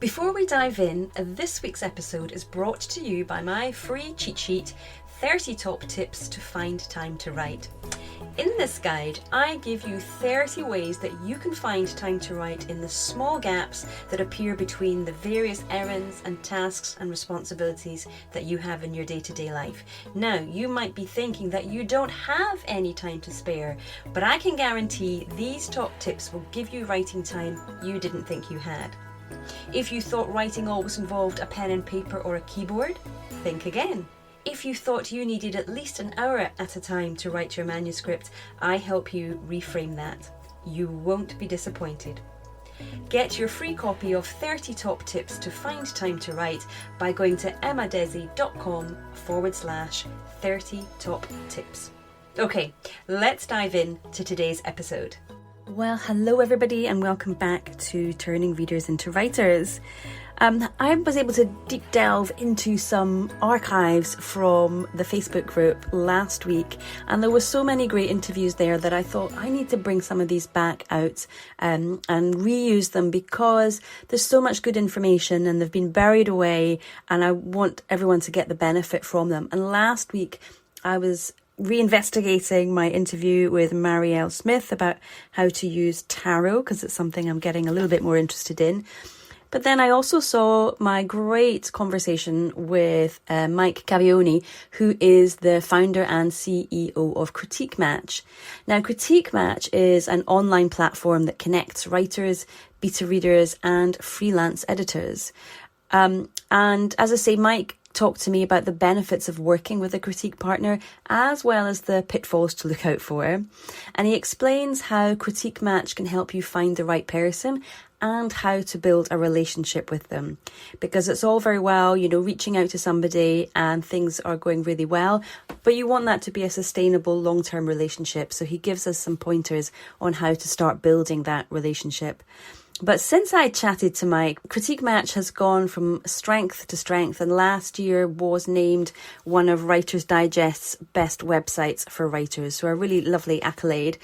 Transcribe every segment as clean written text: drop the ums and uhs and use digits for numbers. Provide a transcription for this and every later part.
Before we dive in, this week's episode is brought to you by my free cheat sheet, 30 Top Tips to Find Time to Write. In this guide, I give you 30 ways that you can find time to write in the small gaps that appear between the various errands and tasks and responsibilities that you have in your day-to-day life. Now, you might be thinking that you don't have any time to spare, but I can guarantee these top tips will give you writing time you didn't think you had. If you thought writing always involved a pen and paper or a keyboard, think again. If you thought you needed at least an hour at a time to write your manuscript, I help you reframe that. You won't be disappointed. Get your free copy of 30 Top Tips to Find Time to Write by going to emmadesi.com/30 top tips. Okay, let's dive in to today's episode. Well, hello everybody and welcome back to Turning Readers into Writers. I was able to deep delve into some archives from the Facebook group last week, and there were so many great interviews there that I thought I need to bring some of these back out and reuse them because there's so much good information and they've been buried away and I want everyone to get the benefit from them. And last week I was reinvestigating my interview with Marielle Smith about how to use tarot because it's something I'm getting a little bit more interested in. But then I also saw my great conversation with Mike Cavaioni, who is the founder and CEO of CritiqueMatch. Now, CritiqueMatch is an online platform that connects writers, beta readers, and freelance editors. And as I say, Mike talked to me about the benefits of working with a critique partner as well as the pitfalls to look out for. And he explains how CritiqueMatch can help you find the right person and how to build a relationship with them. Because it's all very well, reaching out to somebody and things are going really well, but you want that to be a sustainable long-term relationship. So he gives us some pointers on how to start building that relationship. But since I chatted to Mike, CritiqueMatch has gone from strength to strength and last year was named one of Writer's Digest's best websites for writers. So a really lovely accolade.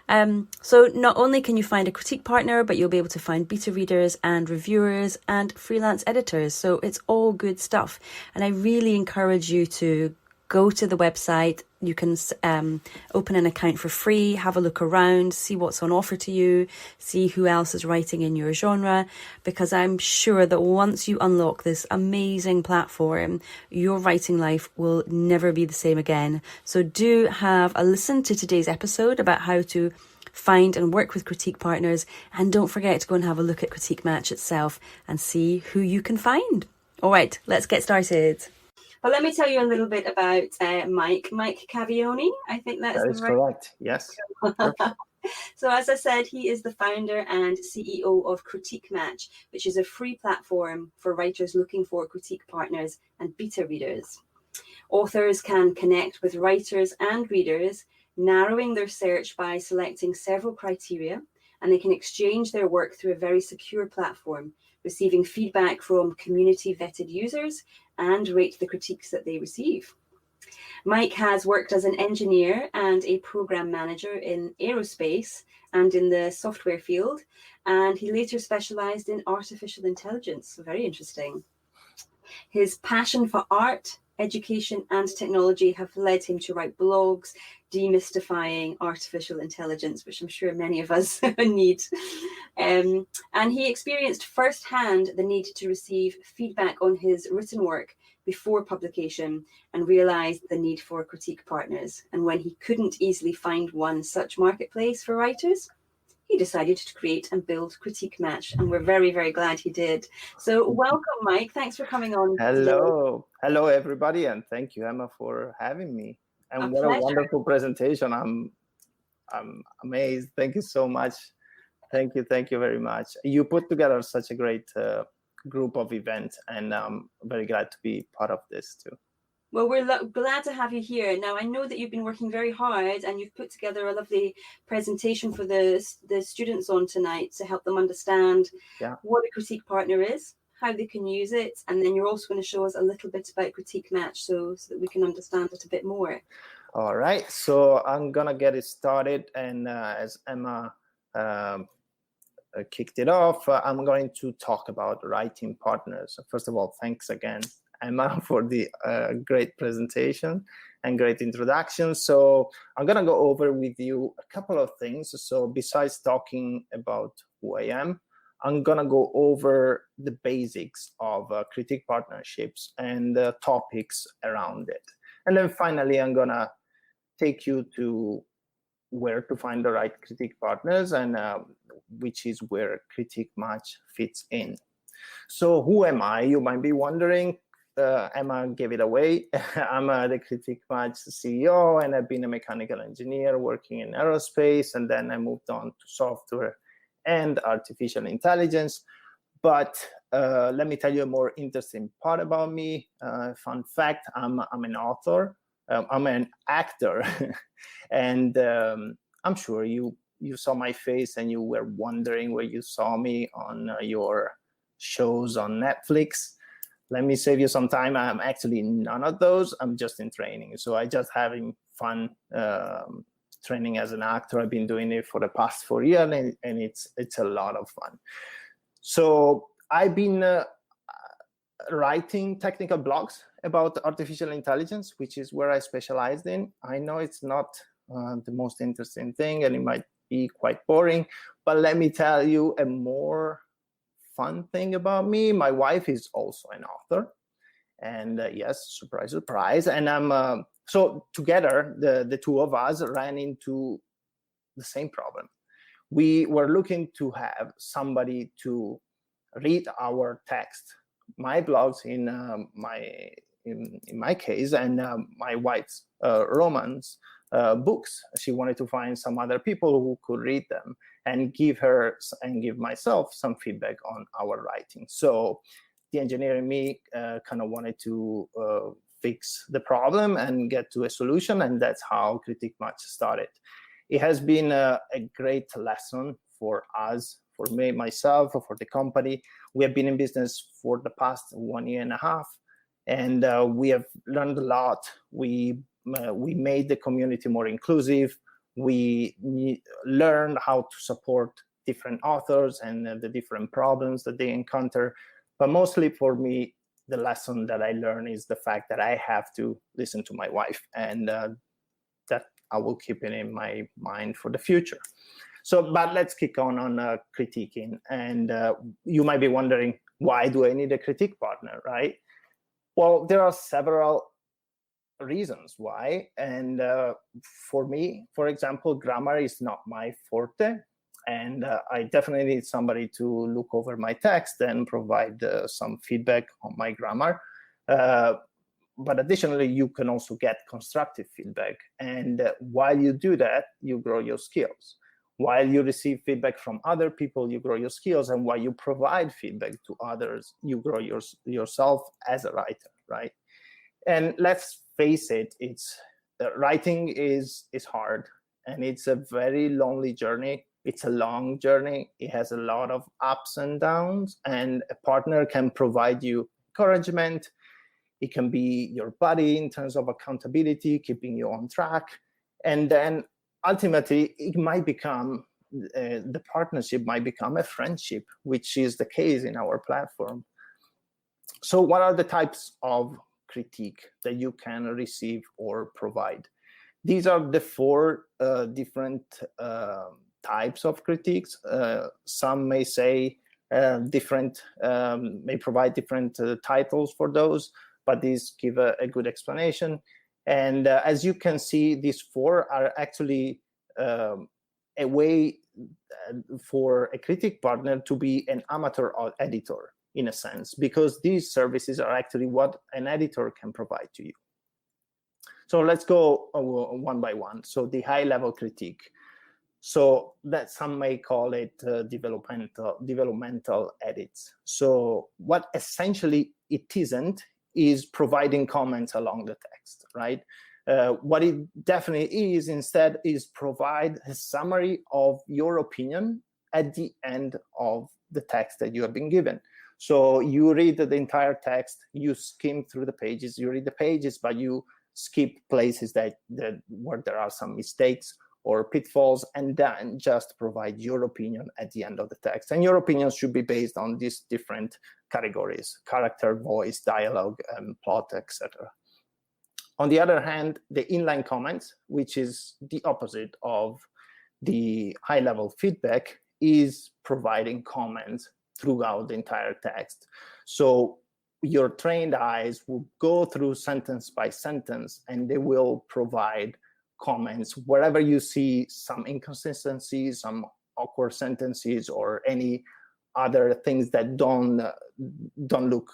So not only can you find a critique partner, but you'll be able to find beta readers and reviewers and freelance editors. So it's all good stuff. And I really encourage you to go to the website. You can open an account for free, have a look around, see what's on offer to you, see who else is writing in your genre, because I'm sure that once you unlock this amazing platform, your writing life will never be the same again. So do have a listen to today's episode about how to find and work with critique partners, and don't forget to go and have a look at CritiqueMatch itself and see who you can find. All right, let's get started. Well, let me tell you a little bit about Mike Cavaioni. I think that is correct. Yes. So as I said, he is the founder and CEO of CritiqueMatch, which is a free platform for writers looking for critique partners and beta readers. Authors can connect with writers and readers, narrowing their search by selecting several criteria, and they can exchange their work through a very secure platform, receiving feedback from community-vetted users and rate the critiques that they receive. Mike has worked as an engineer and a program manager in aerospace and in the software field, and he later specialized in artificial intelligence. So very interesting. His passion for art, education, and technology have led him to write blogs demystifying artificial intelligence, which I'm sure many of us need. And he experienced firsthand the need to receive feedback on his written work before publication and realized the need for critique partners. And when he couldn't easily find one such marketplace for writers, he decided to create and build CritiqueMatch, and we're very, very glad he did. So welcome, Mike. Thanks for coming on. Hello. Hello, everybody, and thank you, Emma, for having me. And what a wonderful presentation. I'm amazed. Thank you so much. Thank you very much. You put together such a great group of events, and I'm very glad to be part of this too. Well, we're glad to have you here. Now, I know that you've been working very hard and you've put together a lovely presentation for the students on tonight to help them understand what a critique partner is, how they can use it, and then you're also going to show us a little bit about CritiqueMatch so that we can understand it a bit more. All right, so I'm going to get it started. And as Emma kicked it off, I'm going to talk about writing partners. First of all, thanks again, Emma, for the great presentation and great introduction. So I'm going to go over with you a couple of things. So besides talking about who I am, I'm going to go over the basics of critique partnerships and the topics around it. And then finally, I'm going to take you to where to find the right critique partners, and which is where CritiqueMatch fits in. So who am I? You might be wondering. Emma gave it away. I'm the CritiqueMatch CEO, and I've been a mechanical engineer working in aerospace, and then I moved on to software and artificial intelligence. But let me tell you a more interesting part about me. Fun fact, I'm an author. I'm an actor. And I'm sure you saw my face and you were wondering where you saw me on your shows on Netflix. Let me save you some time. I'm actually none of those. I'm just in training. So I just having fun training as an actor. I've been doing it for the past 4 years, and it's a lot of fun. So I've been writing technical blogs about artificial intelligence, which is where I specialized in. I know it's not the most interesting thing, and it might be quite boring, but let me tell you a more fun thing about me. My wife is also an author, and yes, surprise, surprise. And I'm so together, the two of us ran into the same problem. We were looking to have somebody to read our text, my blogs in my case, and my wife's romance books. She wanted to find some other people who could read them and give her and give myself some feedback on our writing. So the engineer in me kind of wanted to fix the problem and get to a solution, and that's how CritiqueMatch started. It has been a great lesson for us, for me, myself, for the company. We have been in business for the past 1.5 years, and we have learned a lot. We made the community more inclusive. We learned how to support different authors and the different problems that they encounter. But mostly for me, the lesson that I learned is the fact that I have to listen to my wife, and that I will keep it in my mind for the future. So, but let's kick on critiquing. And you might be wondering, why do I need a critique partner, right? Well, there are several reasons why. And for me, for example, grammar is not my forte. And I definitely need somebody to look over my text and provide some feedback on my grammar. But additionally, you can also get constructive feedback. And while you do that, you grow your skills. While you receive feedback from other people, you grow your skills. And while you provide feedback to others, you grow yourself as a writer, right? And let's face it, writing is hard, and it's a very lonely journey. It's a long journey. It has a lot of ups and downs, and a partner can provide you encouragement. It can be your buddy in terms of accountability, keeping you on track. And then ultimately, it might become, the partnership might become a friendship, which is the case in our platform. So what are the types of critique that you can receive or provide? These are the 4 different types of critiques. Some may say may provide different titles for those, but these give a good explanation. And as you can see, these 4 are actually a way for a critique partner to be an amateur editor, in a sense, because these services are actually what an editor can provide to you. So let's go one by one. So the high-level critique. So that some may call it developmental edits. So what essentially it isn't is providing comments along the text, right? What it definitely is instead is provide a summary of your opinion at the end of the text that you have been given. So you read the entire text, you skim through the pages, you read the pages, but you skip places that where there are some mistakes, or pitfalls, and then just provide your opinion at the end of the text. And your opinion should be based on these different categories: character, voice, dialogue, plot, etc. On the other hand, the inline comments, which is the opposite of the high-level feedback, is providing comments throughout the entire text. So your trained eyes will go through sentence by sentence, and they will provide comments wherever you see some inconsistencies, some awkward sentences, or any other things that don't look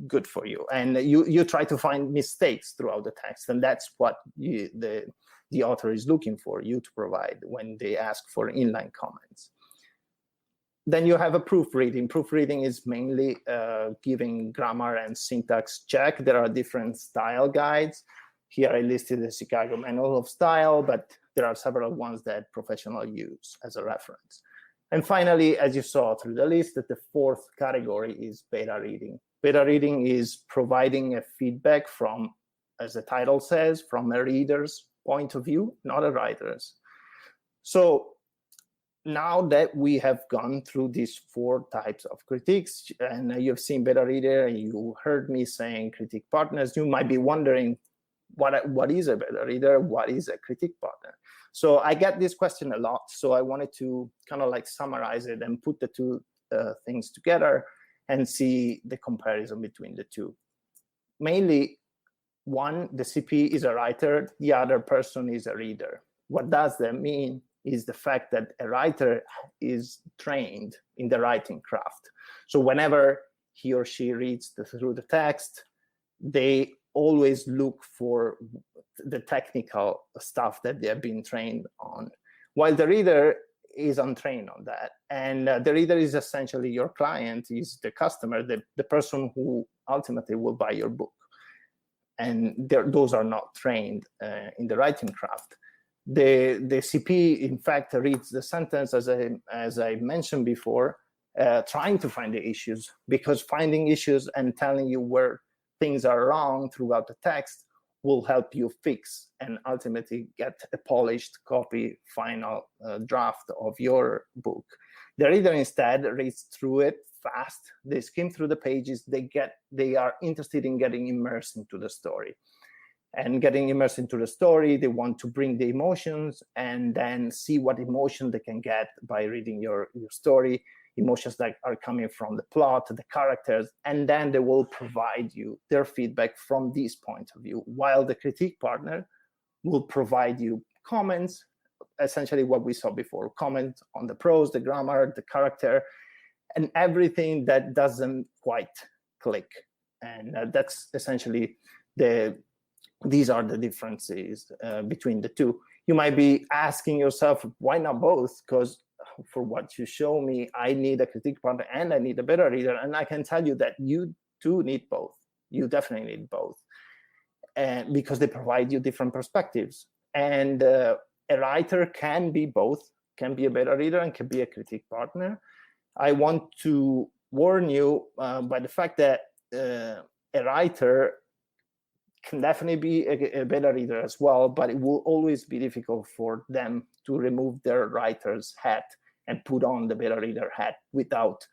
good for you. And you try to find mistakes throughout the text, and that's what the author is looking for you to provide when they ask for inline comments. Then you have a proofreading. Proofreading is mainly giving grammar and syntax check. There are different style guides. Here I listed the Chicago Manual of Style, but there are several ones that professionals use as a reference. And finally, as you saw through the list, that the fourth category is beta reading. Beta reading is providing a feedback from, as the title says, from a reader's point of view, not a writer's. So now that we have gone through these four types of critiques, and you've seen beta reader, and you heard me saying critique partners, you might be wondering, what is a beta reader? What is a critique partner? So I get this question a lot. So I wanted to kind of like summarize it and put the two things together and see the comparison between the two. Mainly, one, the CP is a writer, the other person is a reader. What does that mean? Is the fact that a writer is trained in the writing craft. So whenever he or she reads through the text, they always look for the technical stuff that they have been trained on, while the reader is untrained on that. And the reader is essentially your client, is the customer, the person who ultimately will buy your book. And those are not trained in the writing craft. The CP, in fact, reads the sentence, as I mentioned before, trying to find the issues, because finding issues and telling you where things are wrong throughout the text will help you fix and ultimately get a polished copy, final draft of your book. The reader instead reads through it fast. They skim through the pages. They are interested in getting immersed into the story. And getting immersed into the story, they want to bring the emotions and then see what emotion they can get by reading your story, emotions that are coming from the plot, the characters, and then they will provide you their feedback from this point of view, while the critique partner will provide you comments, essentially what we saw before, comment on the prose, the grammar, the character, and everything that doesn't quite click. And that's essentially these are the differences between the two. You might be asking yourself, why not both? Because for what you show me, I need a critique partner and I need a beta reader. And I can tell you that you do need both. You definitely need both. And because they provide you different perspectives. And a writer can be both, can be a beta reader and can be a critique partner. I want to warn you by the fact that a writer can definitely be a beta reader as well, but it will always be difficult for them to remove their writer's hat and put on the beta reader hat without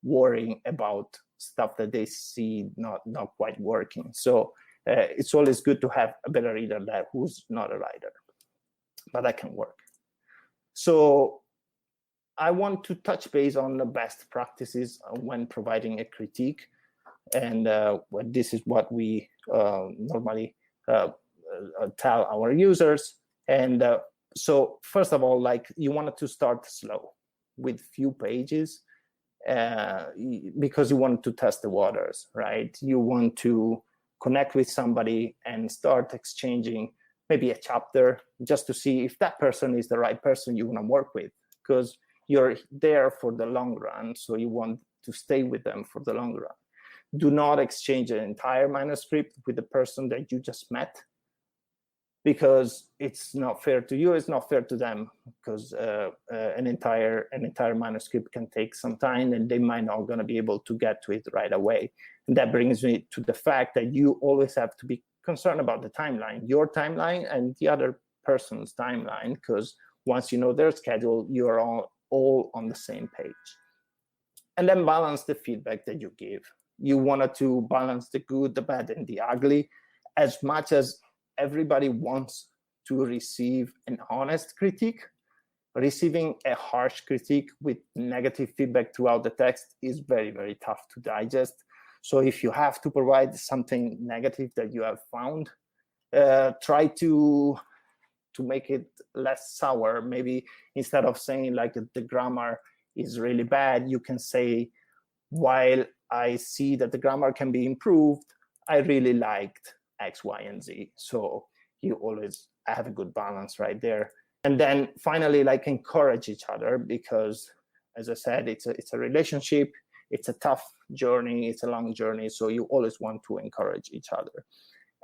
worrying about stuff that they see not quite working. So it's always good to have a beta reader who's not a writer, but that can work. So I want to touch base on the best practices when providing a critique. And this is what we normally tell our users. And so first of all, like, you wanted to start slow with few pages because you want to test the waters, right? You want to connect with somebody and start exchanging maybe a chapter just to see if that person is the right person you want to work with, because you're there for the long run. So you want to stay with them for the long run. Do not exchange an entire manuscript with the person that you just met, because it's not fair to you, it's not fair to them, because an entire manuscript can take some time and they might not going to be able to get to it right away. And that brings me to the fact that you always have to be concerned about the timeline, your timeline and the other person's timeline, because Once you know their schedule, you are all on the same page. And then balance the feedback that you give. You wanted to balance the good, the bad, and the ugly. As much as everybody wants to receive an honest critique, receiving a harsh critique with negative feedback throughout the text is very, very tough to digest. So if you have to provide something negative that you have found, try to make it less sour. Maybe instead of saying like the grammar is really bad, you can say, while I see that the grammar can be improved, I really liked X, Y, and Z. So you always have a good balance right there. And then finally, like, encourage each other, because as I said, it's a relationship. It's a tough journey. It's a long journey. So you always want to encourage each other.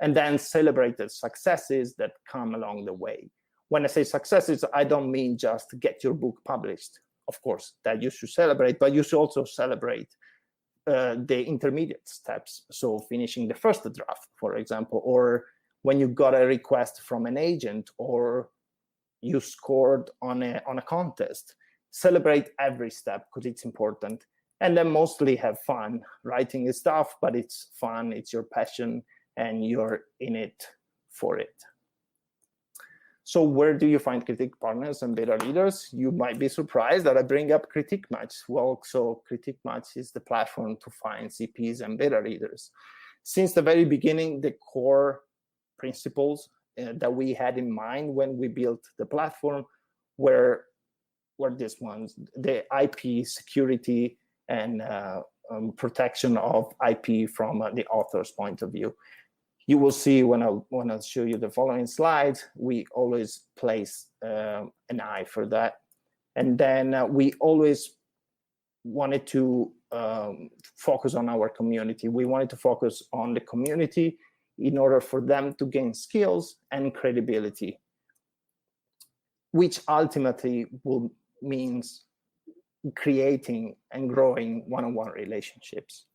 And then celebrate the successes that come along the way. When I say successes, I don't mean just get your book published. Of course, that you should celebrate, but you should also celebrate the intermediate steps. So finishing the first draft, for example, or when you got a request from an agent, or you scored on a contest. Celebrate every step because it's important. And then mostly have fun. Writing is tough, but it's fun. It's your passion, and you're in it for it. So where do you find critique partners and beta readers? You might be surprised that I bring up CritiqueMatch. Well, so CritiqueMatch is the platform to find CPs and beta readers. Since the very beginning, the core principles that we had in mind when we built the platform were these ones: the IP security and protection of IP from the author's point of view. You will see when I show you the following slides, we always place an eye for that. And then we always wanted to focus on our community. We wanted to focus on the community in order for them to gain skills and credibility, which ultimately will means creating and growing one-on-one relationships.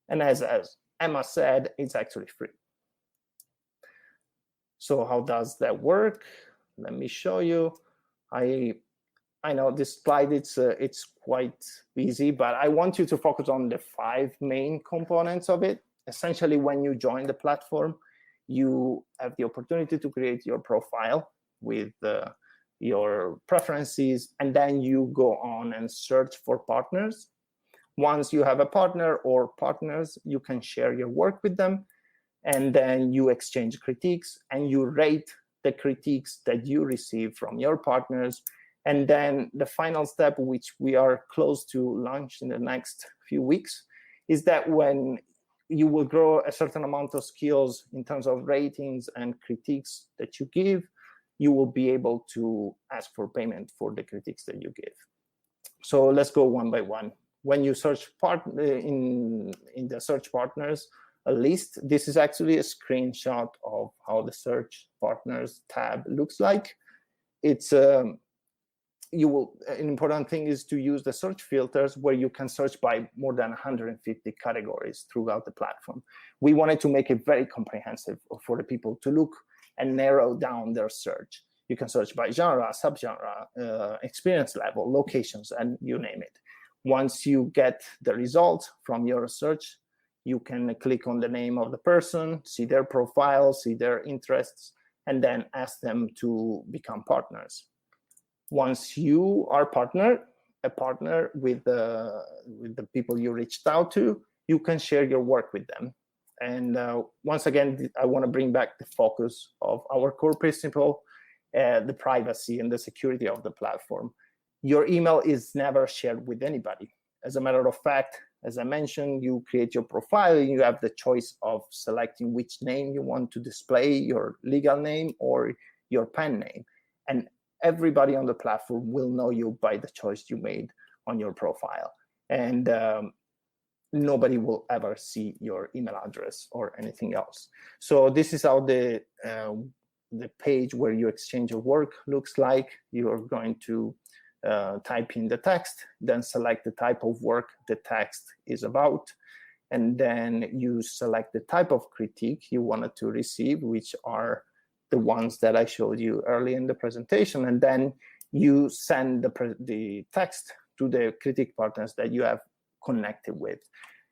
And as Emma said, it's actually free. So how does that work? Let me show you. I know this slide, it's quite busy, but I want you to focus on the 5 main components of it. Essentially, when you join the platform, you have the opportunity to create your profile with your preferences, and then you go on and search for partners. Once you have a partner or partners, you can share your work with them, and then you exchange critiques, and you rate the critiques that you receive from your partners. And then the final step, which we are close to launch in the next few weeks, is that when you will grow a certain amount of skills in terms of ratings and critiques that you give, you will be able to ask for payment for the critiques that you give. So let's go one by one. When you search in the search partners list, this is actually a screenshot of how the search partners tab looks like. It's an important thing is to use the search filters, where you can search by more than 150 categories throughout the platform. We wanted to make it very comprehensive for the people to look and narrow down their search. You can search by genre, subgenre, experience level, locations, and you name it. Once you get the results from your search, you can click on the name of the person, see their profile, see their interests, and then ask them to become partners. Once you are a partner with the people you reached out to, you can share your work with them. And once again, I want to bring back the focus of our core principle, the privacy and the security of the platform. Your email is never shared with anybody. As a matter of fact, as I mentioned, you create your profile, and you have the choice of selecting which name you want to display, your legal name or your pen name. And everybody on the platform will know you by the choice you made on your profile. And nobody will ever see your email address or anything else. So this is how the page where you exchange your work looks like. You're going to type in the text, then select the type of work the text is about, and then you select the type of critique you wanted to receive, which are the ones that I showed you early in the presentation. And then you send the text to the critique partners that you have connected with.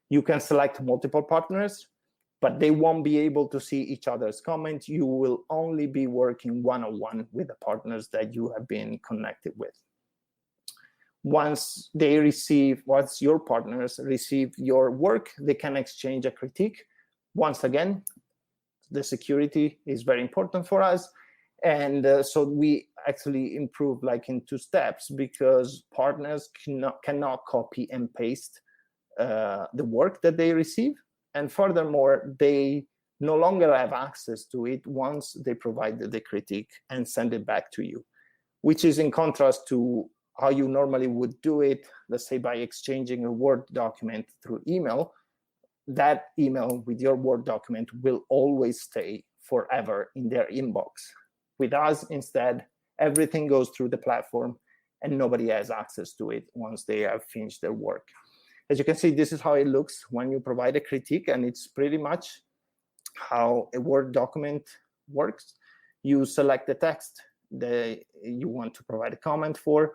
You can select multiple partners, but they won't be able to see each other's comments. You will only be working one-on-one with the partners that you have been connected with. Once your partners receive your work, they can exchange a critique. Once again, the security is very important for us. And so we actually improve like in 2 steps, because partners cannot copy and paste the work that they receive. And furthermore, they no longer have access to it once they provide the critique and send it back to you, which is in contrast to how you normally would do it, let's say by exchanging a Word document through email. That email with your Word document will always stay forever in their inbox. With us, instead, everything goes through the platform and nobody has access to it once they have finished their work. As you can see, this is how it looks when you provide a critique, and it's pretty much how a Word document works. You select the text that you want to provide a comment for,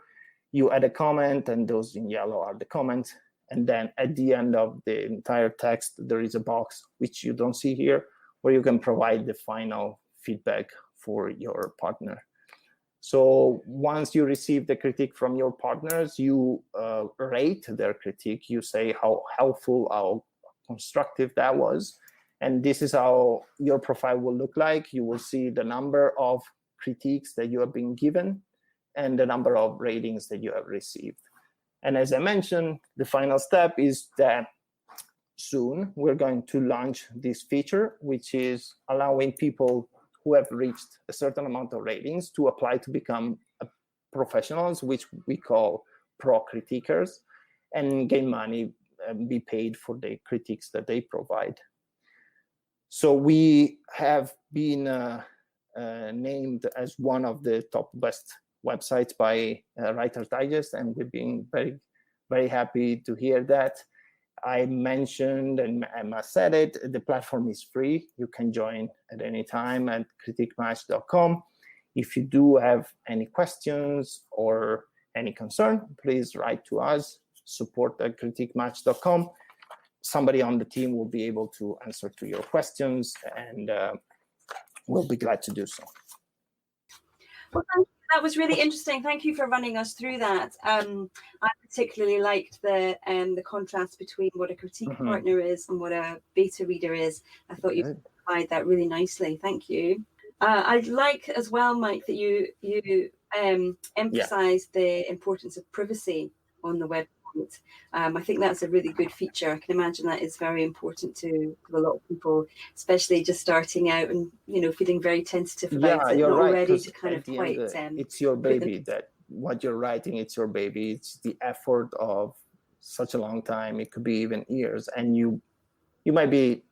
you add a comment, and those in yellow are the comments. And then at the end of the entire text, there is a box, which you don't see here, where you can provide the final feedback for your partner. So once you receive the critique from your partners, you rate their critique. You say how helpful, how constructive that was. And this is how your profile will look like. You will see the number of critiques that you have been given and the number of ratings that you have received. And as I mentioned, the final step is that soon we're going to launch this feature, which is allowing people who have reached a certain amount of ratings to apply to become professionals, which we call pro critiquers, and gain money and be paid for the critiques that they provide. So we have been named as one of the top best websites by Writer's Digest, and we've been very, very happy to hear that. I mentioned, and Emma said it, the platform is free. You can join at any time at CritiqueMatch.com. If you do have any questions or any concern, please write to us, support@CritiqueMatch.com. Somebody on the team will be able to answer to your questions, and we'll be glad to do so. Well, thank you. That was really interesting. Thank you for running us through that. I particularly liked the contrast between what a critique partner is and what a beta reader is. I thought you clarified that really nicely. Thank you. I'd like as well, Mike, that you emphasize the importance of privacy on the website. I think that's a really good feature. I can imagine that is very important to a lot of people, especially just starting out and feeling very tentative about it, you're not right, ready to kind of quite. It's your baby. That what you're writing, it's your baby. It's the effort of such a long time. It could be even years, and you might be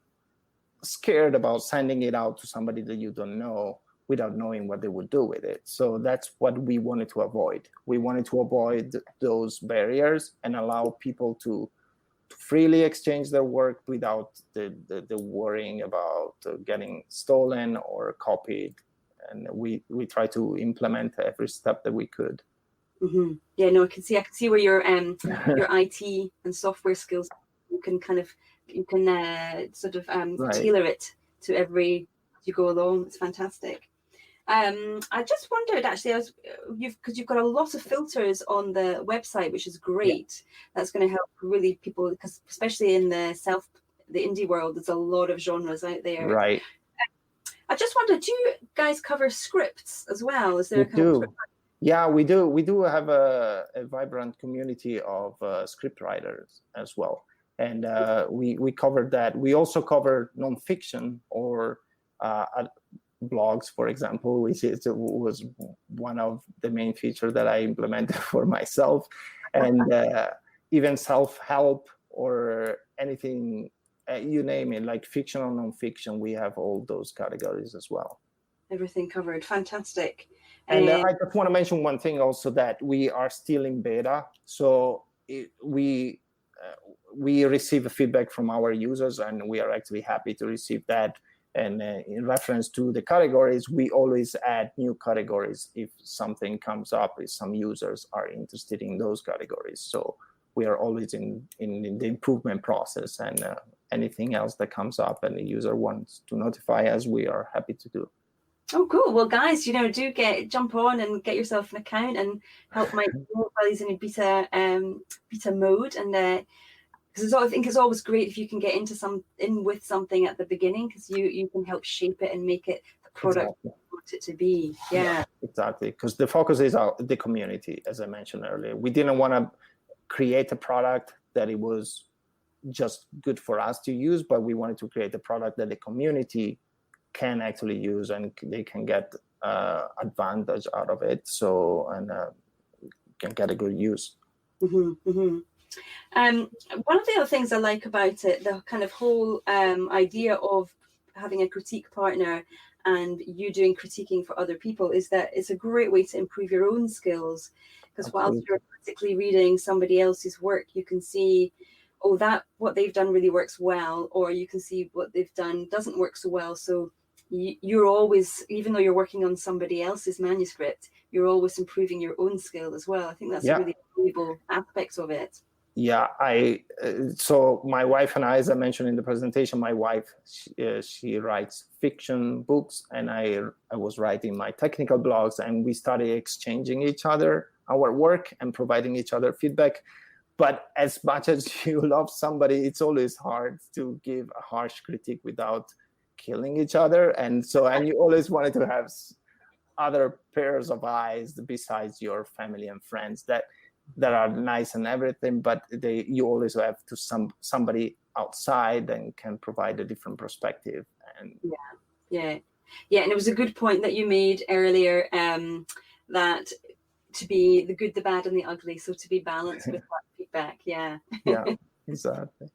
scared about sending it out to somebody that you don't know without knowing what they would do with it. So that's what we wanted to avoid. We wanted to avoid those barriers and allow people to freely exchange their work without the worrying about getting stolen or copied. And we try to implement every step that we could. Mm-hmm. Yeah, no, I can see where your IT and software skills, you can sort of tailor it to every as you go along. It's fantastic. I just wondered, actually, because you've got a lot of filters on the website, which is great. That's going to help really people, because especially in the indie world, there's a lot of genres out there. Right. I just wondered, do you guys cover scripts as well? Is there Yeah, we do. We do have a vibrant community of script writers as well, and we covered that. We also cover nonfiction or blogs, for example, which was one of the main features that I implemented for myself, and even self-help or anything, you name it, like fiction or nonfiction, we have all those categories as well. Everything covered. Fantastic. And I just want to mention one thing also, that we are still in beta, so we receive feedback from our users, and we are actually happy to receive that. And in reference to the categories, we always add new categories if something comes up, if some users are interested in those categories. So we are always in the improvement process, and anything else that comes up and the user wants to notify us, we are happy to do. Oh, cool. Well, guys, do jump on and get yourself an account and help Mike while he's in a beta mode. And because I think it's always great if you can get in with something at the beginning, because you can help shape it and make it the product you want it to be. Yeah, exactly. Because the focus is the community, as I mentioned earlier. We didn't want to create a product that it was just good for us to use, but we wanted to create a product that the community can actually use and they can get advantage out of it. So can get a good use. Mm-hmm, mm-hmm. One of the other things I like about it, the kind of whole idea of having a critique partner and you doing critiquing for other people, is that it's a great way to improve your own skills. Because whilst you're critically reading somebody else's work, you can see, oh, that what they've done really works well, or you can see what they've done doesn't work so well. So you're always, even though you're working on somebody else's manuscript, you're always improving your own skill as well. I think that's a really valuable aspect of it. Yeah, so my wife and I, as I mentioned in the presentation, my wife, she writes fiction books, and I was writing my technical blogs, and we started exchanging each other our work and providing each other feedback. But as much as you love somebody, it's always hard to give a harsh critique without killing each other. And you always wanted to have other pairs of eyes besides your family and friends that are nice and everything, but you always have to somebody outside and can provide a different perspective. And yeah, and it was a good point that you made earlier, that to be the good, the bad, and the ugly, so to be balanced with that feedback. Yeah, exactly.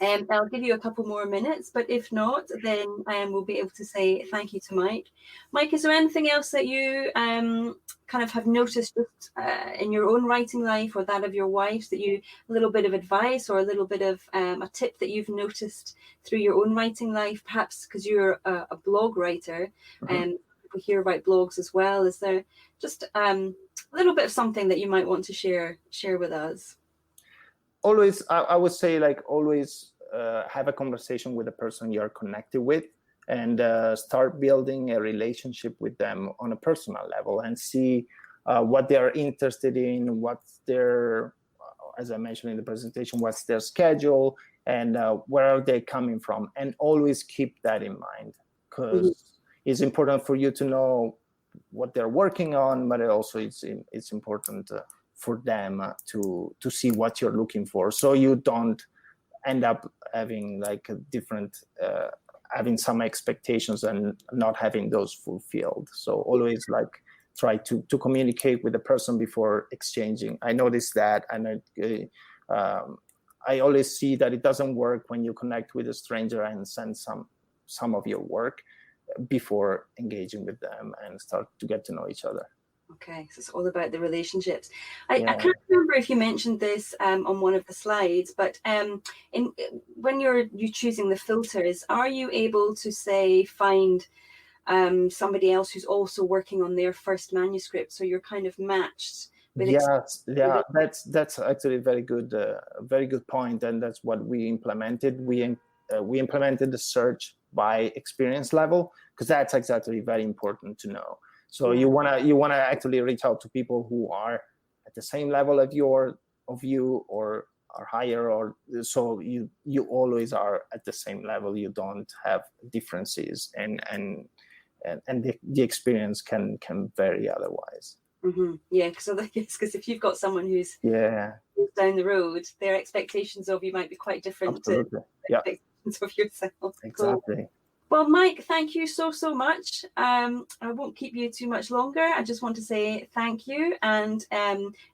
I'll give you a couple more minutes, but if not, then we'll be able to say thank you to Mike. Mike, is there anything else that you kind of have noticed just in your own writing life, or that of your wife, that a little bit of advice or a little bit of a tip that you've noticed through your own writing life, perhaps because you're a blog writer, and people here write blogs as well? Is there just a little bit of something that you might want to share with us? Always, I would say, always have a conversation with the person you're connected with, and start building a relationship with them on a personal level, and see what they are interested in, what's their, as I mentioned in the presentation, what's their schedule, and where are they coming from. And always keep that in mind, because it's important for you to know what they're working on, but also it's important for them to see what you're looking for, so you don't end up having having some expectations and not having those fulfilled. So always try to communicate with the person before exchanging. I noticed that, and I always see that it doesn't work when you connect with a stranger and send some of your work before engaging with them and start to get to know each other. Okay, so it's all about the relationships. I can't remember if you mentioned this on one of the slides, but when you're choosing the filters, are you able to say find somebody else who's also working on their first manuscript, so you're kind of matched? That's actually a very good point, and that's what we implemented. We implemented the search by experience level, because that's exactly very important to know. So you wanna actually reach out to people who are at the same level of you or are higher, or so you always are at the same level. You don't have differences, and the experience can vary otherwise. Yeah, because if you've got someone who's down the road, their expectations of you might be quite different to expectations of yourself. Exactly. Cool. Well, Mike, thank you so much. I won't keep you too much longer. I just want to say thank you. And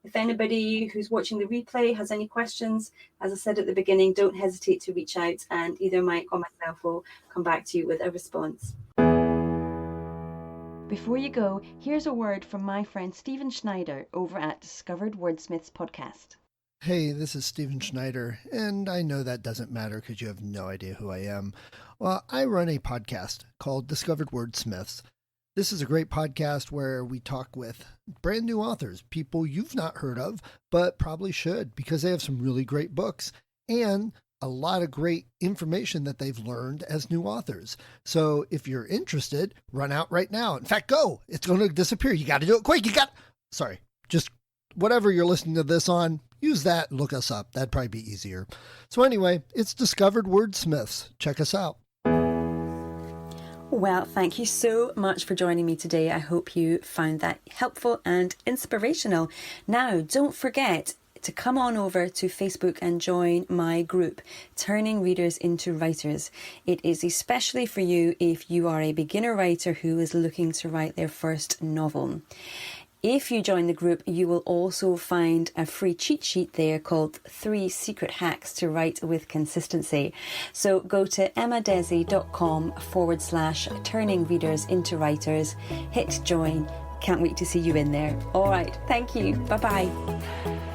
if anybody who's watching the replay has any questions, as I said at the beginning, don't hesitate to reach out, and either Mike or myself will come back to you with a response. Before you go, here's a word from my friend Stephen Schneider over at Discovered Wordsmiths podcast. Hey, this is Steven Schneider, and I know that doesn't matter because you have no idea who I am. Well, I run a podcast called Discovered Wordsmiths. This is a great podcast where we talk with brand new authors, people you've not heard of, but probably should because they have some really great books and a lot of great information that they've learned as new authors. So if you're interested, run out right now. In fact, go. It's going to disappear. You got to do it quick. Just whatever you're listening to this on, use that and look us up. That'd probably be easier. So anyway, it's Discovered Wordsmiths. Check us out. Well, thank you so much for joining me today. I hope you found that helpful and inspirational. Now, don't forget to come on over to Facebook and join my group, Turning Readers into Writers. It is especially for you if you are a beginner writer who is looking to write their first novel. If you join the group, you will also find a free cheat sheet there called 3 Secret Hacks to Write with Consistency. So go to emmadesi.com/turning readers into writers, hit join. Can't wait to see you in there. All right. Thank you. Bye-bye.